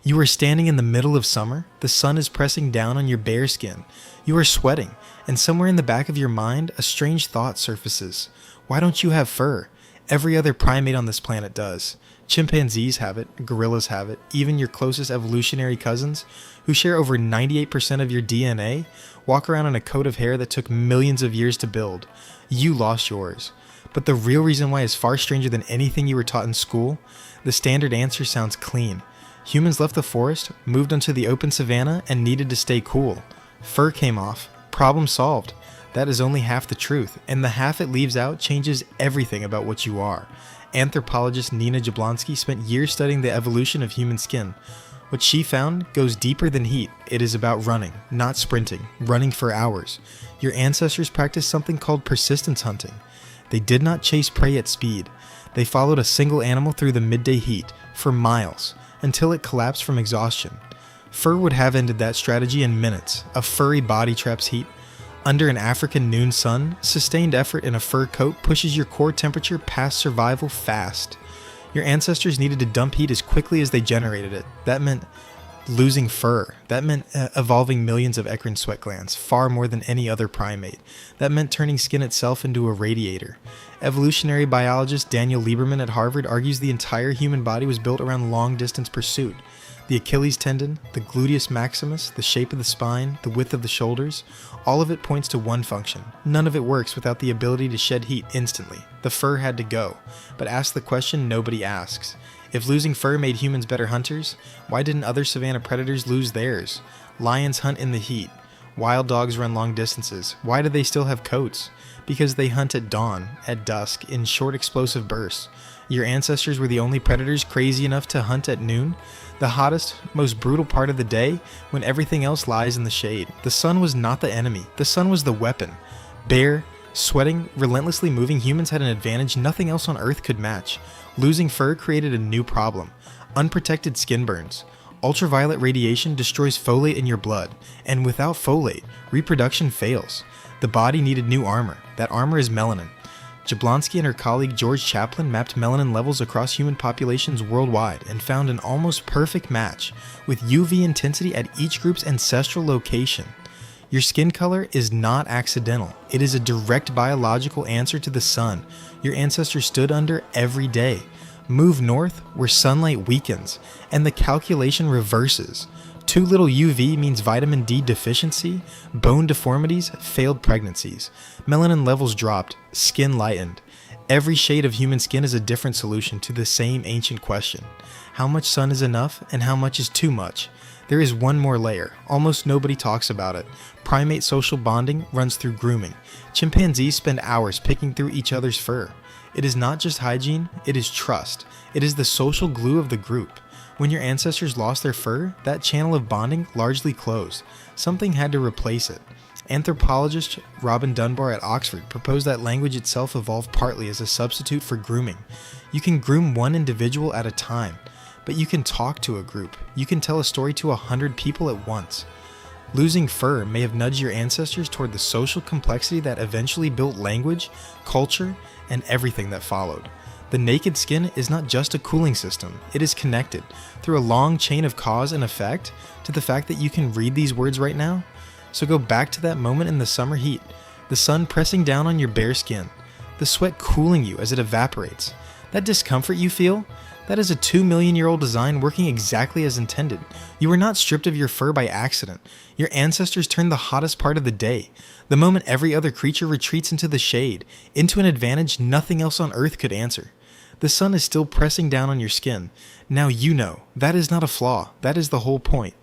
You are standing in the middle of summer, the sun is pressing down on your bare skin, you are sweating, and somewhere in the back of your mind, a strange thought surfaces. Why don't you have fur? Every other primate on this planet does. Chimpanzees have it, gorillas have it, even your closest evolutionary cousins, who share over 98% of your DNA, walk around in a coat of hair that took millions of years to build. You lost yours. But the real reason why is far stranger than anything you were taught in school. The standard answer sounds clean. Humans left the forest, moved onto the open savanna, and needed to stay cool. Fur came off. Problem solved. That is only half the truth, and the half it leaves out changes everything about what you are. Anthropologist Nina Jablonski spent years studying the evolution of human skin. What she found goes deeper than heat. It is about running, not sprinting, running for hours. Your ancestors practiced something called persistence hunting. They did not chase prey at speed. They followed a single animal through the midday heat, for miles, until it collapsed from exhaustion. Fur would have ended that strategy in minutes. A furry body traps heat. Under an African noon sun, sustained effort in a fur coat pushes your core temperature past survival fast. Your ancestors needed to dump heat as quickly as they generated it. That meant losing fur. That meant evolving millions of eccrine sweat glands, far more than any other primate. That meant turning skin itself into a radiator. Evolutionary biologist Daniel Lieberman at Harvard argues the entire human body was built around long-distance pursuit. The Achilles tendon, the gluteus maximus, the shape of the spine, the width of the shoulders, all of it points to one function. None of it works without the ability to shed heat instantly. The fur had to go. But ask the question nobody asks. If losing fur made humans better hunters, why didn't other savanna predators lose theirs? Lions hunt in the heat. Wild dogs run long distances. Why do they still have coats? Because they hunt at dawn, at dusk, in short explosive bursts. Your ancestors were the only predators crazy enough to hunt at noon, the hottest, most brutal part of the day when everything else lies in the shade. The sun was not the enemy. The sun was the weapon. Bare, sweating, relentlessly moving humans had an advantage nothing else on Earth could match. Losing fur created a new problem. Unprotected skin burns. Ultraviolet radiation destroys folate in your blood, and without folate, reproduction fails. The body needed new armor. That armor is melanin. Jablonski and her colleague George Chaplin mapped melanin levels across human populations worldwide and found an almost perfect match, with UV intensity at each group's ancestral location. Your skin color is not accidental. It is a direct biological answer to the sun your ancestors stood under every day. Move north where sunlight weakens, and the calculation reverses. Too little UV means vitamin D deficiency, bone deformities, failed pregnancies. Melanin levels dropped, skin lightened. Every shade of human skin is a different solution to the same ancient question. How much sun is enough and how much is too much? There is one more layer. Almost nobody talks about it. Primate social bonding runs through grooming. Chimpanzees spend hours picking through each other's fur. It is not just hygiene, it is trust. It is the social glue of the group. When your ancestors lost their fur, that channel of bonding largely closed. Something had to replace it. Anthropologist Robin Dunbar at Oxford proposed that language itself evolved partly as a substitute for grooming. You can groom one individual at a time, but you can talk to a group. You can tell a story to 100 people at once. Losing fur may have nudged your ancestors toward the social complexity that eventually built language, culture, and everything that followed. The naked skin is not just a cooling system, it is connected, through a long chain of cause and effect, to the fact that you can read these words right now. So go back to that moment in the summer heat, the sun pressing down on your bare skin, the sweat cooling you as it evaporates. That discomfort you feel, that is a 2-million-year-old design working exactly as intended. You were not stripped of your fur by accident. Your ancestors turned the hottest part of the day, the moment every other creature retreats into the shade, into an advantage nothing else on Earth could answer. The sun is still pressing down on your skin. Now you know. That is not a flaw. That is the whole point.